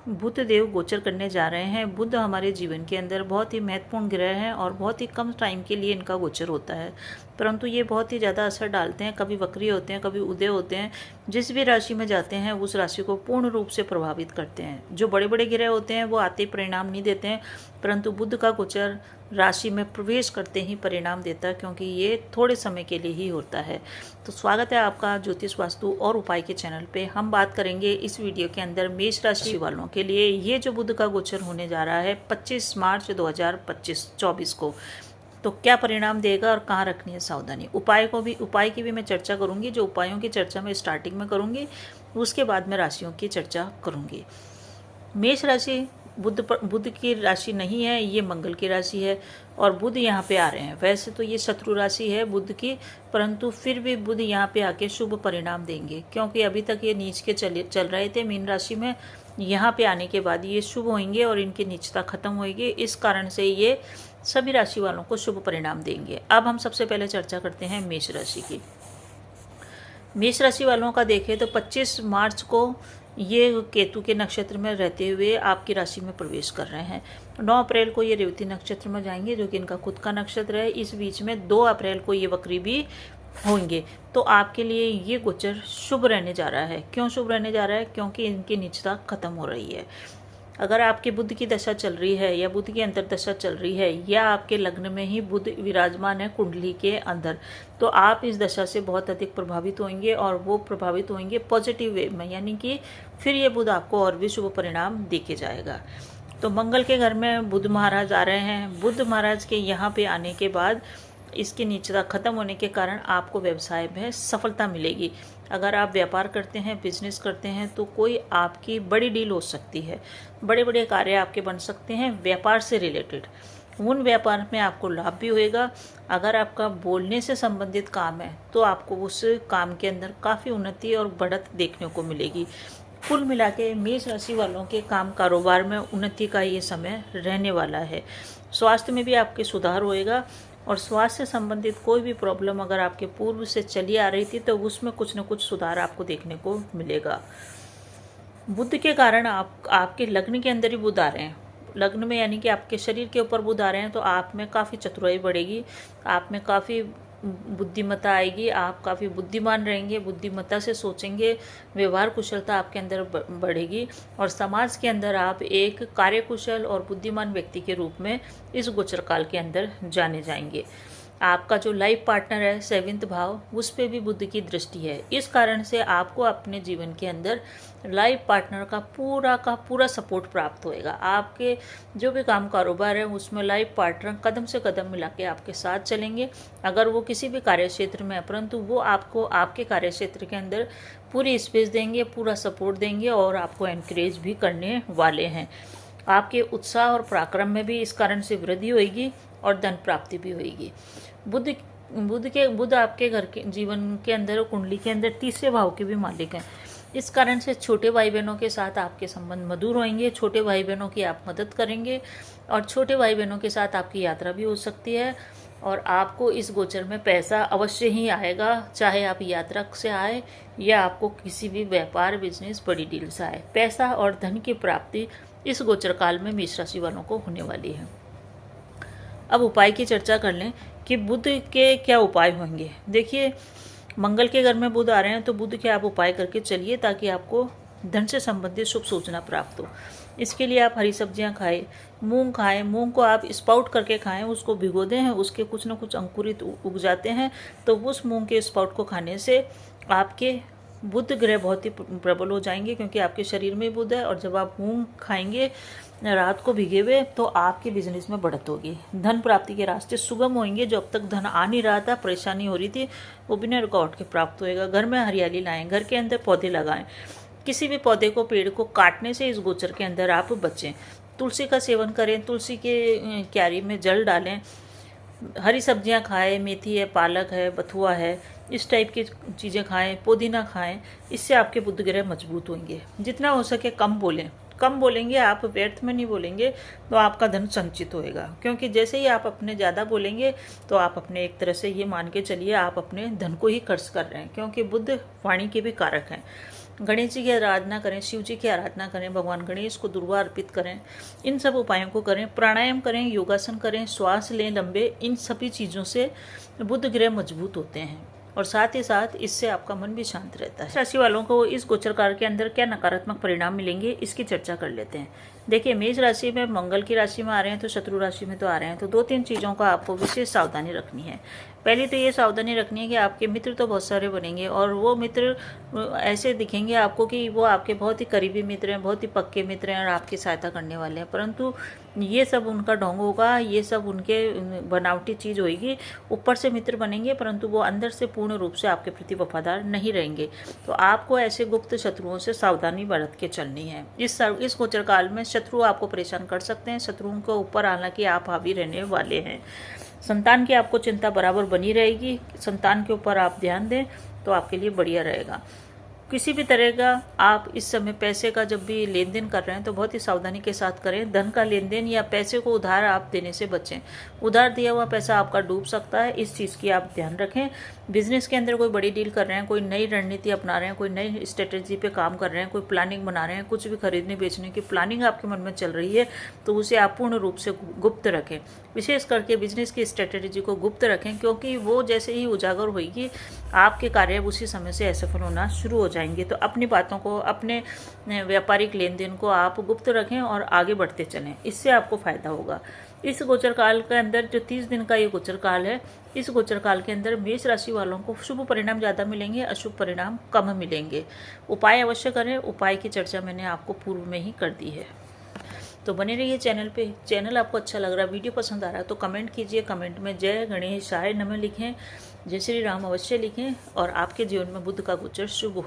बुध देव गोचर करने जा रहे हैं। बुध हमारे जीवन के अंदर बहुत ही महत्वपूर्ण ग्रह हैं और बहुत ही कम टाइम के लिए इनका गोचर होता है, परंतु ये बहुत ही ज़्यादा असर डालते हैं। कभी वक्री होते हैं, कभी उदय होते हैं। जिस भी राशि में जाते हैं उस राशि को पूर्ण रूप से प्रभावित करते हैं। जो बड़े बड़े ग्रह होते हैं वो आते परिणाम नहीं देते हैं, परंतु बुध का गोचर राशि में प्रवेश करते ही परिणाम देता है, क्योंकि ये थोड़े समय के लिए ही होता है। तो स्वागत है आपका ज्योतिष वास्तु और उपाय के चैनल पे। हम बात करेंगे इस वीडियो के अंदर मेष राशि वालों के लिए ये जो बुध का गोचर होने जा रहा है 25 मार्च 2024 को, तो क्या परिणाम देगा और कहाँ रखनी है सावधानी। उपाय की भी मैं चर्चा करूंगी। जो उपायों की चर्चा मैं स्टार्टिंग में करूंगी, उसके बाद में राशियों की चर्चा करूंगी। मेष राशि बुध की राशि नहीं है, ये मंगल की राशि है और बुध यहाँ पे आ रहे हैं। वैसे तो ये शत्रु राशि है बुध की, परंतु फिर भी बुध यहाँ पे आके शुभ परिणाम देंगे, क्योंकि अभी तक ये नीच के चल रहे थे मीन राशि में। यहाँ पे आने के बाद ये शुभ होंगे और इनकी नीचता खत्म होगी। इस कारण से ये सभी राशि वालों को शुभ परिणाम देंगे। अब हम सबसे पहले चर्चा करते हैं मेष राशि की। मेष राशि वालों का देखें तो 25 मार्च को ये केतु के नक्षत्र में रहते हुए आपकी राशि में प्रवेश कर रहे हैं। 9 अप्रैल को ये रेवती नक्षत्र में जाएंगे, जो कि इनका खुद का नक्षत्र है। इस बीच में 2 अप्रैल को ये वक्री भी होंगे। तो आपके लिए ये गोचर शुभ रहने जा रहा है। क्यों शुभ रहने जा रहा है? क्योंकि इनकी नीचता खत्म हो रही है। अगर आपके बुध की दशा चल रही है या बुध की अंतर्दशा चल रही है या आपके लग्न में ही बुध विराजमान है कुंडली के अंदर, तो आप इस दशा से बहुत अधिक प्रभावित होंगे और वो प्रभावित होंगे पॉजिटिव वे में, यानी कि फिर ये बुध आपको और भी शुभ परिणाम देके जाएगा। तो मंगल के घर में बुध महाराज आ रहे हैं। बुध महाराज के यहाँ पे आने के बाद इसकी नीचता खत्म होने के कारण आपको व्यवसाय में सफलता मिलेगी। अगर आप व्यापार करते हैं, बिजनेस करते हैं, तो कोई आपकी बड़ी डील हो सकती है। बड़े बड़े कार्य आपके बन सकते हैं व्यापार से रिलेटेड। उन व्यापार में आपको लाभ भी होएगा। अगर आपका बोलने से संबंधित काम है तो आपको उस काम के अंदर काफ़ी उन्नति और बढ़त देखने को मिलेगी। कुल मिला के मेष राशि वालों के काम कारोबार में उन्नति का ये समय रहने वाला है। स्वास्थ्य में भी आपके सुधार होएगा और स्वास्थ्य से संबंधित कोई भी प्रॉब्लम अगर आपके पूर्व से चली आ रही थी तो उसमें कुछ न कुछ सुधार आपको देखने को मिलेगा। बुध के कारण आपके लग्न के अंदर ही बुध आ रहे हैं। लग्न में यानी कि आपके शरीर के ऊपर बुध आ रहे हैं, तो आप में काफ़ी चतुराई बढ़ेगी, आप में काफ़ी बुद्धिमत्ता आएगी, आप काफ़ी बुद्धिमान रहेंगे, बुद्धिमत्ता से सोचेंगे, व्यवहार कुशलता आपके अंदर बढ़ेगी और समाज के अंदर आप एक कार्यकुशल और बुद्धिमान व्यक्ति के रूप में इस गोचर काल के अंदर जाने जाएंगे। आपका जो लाइफ पार्टनर है 7वें भाव, उस पे भी बुध की दृष्टि है। इस कारण से आपको अपने जीवन के अंदर लाइफ पार्टनर का पूरा सपोर्ट प्राप्त होएगा। आपके जो भी काम कारोबार है उसमें लाइफ पार्टनर कदम से कदम मिला के आपके साथ चलेंगे। अगर वो किसी भी कार्य क्षेत्र में है, परंतु वो आपको आपके कार्य क्षेत्र के अंदर पूरी स्पेस देंगे, पूरा सपोर्ट देंगे और आपको एनकरेज भी करने वाले हैं। आपके उत्साह और पराक्रम में भी इस कारण से वृद्धि होगी और धन प्राप्ति भी होगी। बुध आपके घर के जीवन के अंदर, कुंडली के अंदर 3रे भाव के भी मालिक हैं। इस कारण से छोटे भाई बहनों के साथ आपके संबंध मधुर होंगे। छोटे भाई बहनों की आप मदद करेंगे और छोटे भाई बहनों के साथ आपकी यात्रा भी हो सकती है और आपको इस गोचर में पैसा अवश्य ही आएगा, चाहे आप यात्रा से आए या आपको किसी भी व्यापार बिजनेस बड़ी डील से आए। पैसा और धन की प्राप्ति इस गोचर काल में मेष राशि वालों को होने वाली है। अब उपाय की चर्चा कर लें कि बुध के क्या उपाय होंगे। देखिए, मंगल के घर में बुध आ रहे हैं, तो बुध के आप उपाय करके चलिए ताकि आपको धन से संबंधित शुभ सूचना प्राप्त हो। इसके लिए आप हरी सब्जियां खाएं, मूंग खाएं। मूंग को आप स्पाउट करके खाएं, उसको भिगो दें, उसके कुछ न कुछ अंकुरित उग जाते हैं, तो उस मूंग के स्पाउट को खाने से आपके बुध ग्रह बहुत ही प्रबल हो जाएंगे, क्योंकि आपके शरीर में बुध है। और जब आप मूंग खाएंगे रात को भिगे हुए, तो आपके बिजनेस में बढ़त होगी, धन प्राप्ति के रास्ते सुगम होंगे। जो अब तक धन आ नहीं रहा था, परेशानी हो रही थी, वो बिना रुकावट के प्राप्त होएगा। घर में हरियाली लाएं, घर के अंदर पौधे लगाएं। किसी भी पौधे को, पेड़ को काटने से इस गोचर के अंदर आप बचें। तुलसी का सेवन करें, तुलसी के क्यारी में जल डालें, हरी सब्जियां खाएं, मेथी है, पालक है, बथुआ है, इस टाइप की चीज़ें खाएं, पुदीना खाएं। इससे आपके बुध ग्रह मजबूत होंगे। जितना हो सके कम बोलेंगे आप, व्यर्थ में नहीं बोलेंगे, तो आपका धन संचित होएगा। क्योंकि जैसे ही आप अपने ज़्यादा बोलेंगे तो आप अपने, एक तरह से ये मान के चलिए, आप अपने धन को ही खर्च कर रहे हैं, क्योंकि बुध वाणी के भी कारक हैं। गणेश जी की आराधना करें, शिव जी की आराधना करें, भगवान गणेश को दुर्वा अर्पित करें। इन सब उपायों को करें, प्राणायाम करें, योगासन करें, श्वास लें लंबे। इन सभी चीज़ों से बुध ग्रह मजबूत होते हैं और साथ ही साथ इससे आपका मन भी शांत रहता है। राशि वालों को इस गोचर काल के अंदर क्या नकारात्मक परिणाम मिलेंगे, इसकी चर्चा कर लेते हैं। देखिए, मेष राशि में मंगल की राशि में आ रहे हैं तो शत्रु राशि में तो आ रहे हैं, तो 2-3 चीज़ों का आपको विशेष सावधानी रखनी है। पहले तो ये सावधानी रखनी है कि आपके मित्र तो बहुत सारे बनेंगे और वो मित्र ऐसे दिखेंगे आपको कि वो आपके बहुत ही करीबी मित्र हैं, बहुत ही पक्के मित्र हैं और आपकी सहायता करने वाले हैं, परंतु ये सब उनका ढोंग होगा, ये सब उनके बनावटी चीज़ होगी। ऊपर से मित्र बनेंगे परंतु वो अंदर से पूर्ण रूप से आपके प्रति वफादार नहीं रहेंगे। तो आपको ऐसे गुप्त शत्रुओं से सावधानी बरत के चलनी है। इस गोचर काल में शत्रु आपको परेशान कर सकते हैं। शत्रुओं के ऊपर हालांकि आप हावी रहने वाले हैं। संतान की आपको चिंता बराबर बनी रहेगी। संतान के ऊपर आप ध्यान दें तो आपके लिए बढ़िया रहेगा। किसी भी तरह का आप इस समय पैसे का जब भी लेन देन कर रहे हैं तो बहुत ही सावधानी के साथ करें। धन का लेन देन या पैसे को उधार आप देने से बचें। उधार दिया हुआ पैसा आपका डूब सकता है, इस चीज़ की आप ध्यान रखें। बिजनेस के अंदर कोई बड़ी डील कर रहे हैं, कोई नई रणनीति अपना रहे हैं, कोई नई स्ट्रेटेजी पे काम कर रहे हैं, कोई प्लानिंग बना रहे हैं, कुछ भी खरीदने बेचने की प्लानिंग आपके मन में चल रही है तो उसे आप पूर्ण रूप से गुप्त रखें। विशेष करके बिजनेस की स्ट्रेटेजी को गुप्त रखें, क्योंकि वो जैसे ही उजागर होगी आपके कार्य उसी समय से असफल होना शुरू हो जाएंगे। तो अपनी बातों को, अपने व्यापारिक लेन देन को आप गुप्त रखें और आगे बढ़ते चलें, इससे आपको फायदा होगा। इस गोचर काल के अंदर जो 30 दिन का ये गोचर काल है, इस गोचर काल के अंदर मेष राशि वालों को शुभ परिणाम ज़्यादा मिलेंगे, अशुभ परिणाम कम मिलेंगे। उपाय अवश्य करें। उपाय की चर्चा मैंने आपको पूर्व में ही कर दी है। तो बने रहिए चैनल पे। चैनल आपको अच्छा लग रहा है, वीडियो पसंद आ रहा है तो कमेंट कीजिए। कमेंट में जय गणेशाय नमः लिखें, जय श्री राम अवश्य लिखें और आपके जीवन में बुध का गोचर शुभ हो।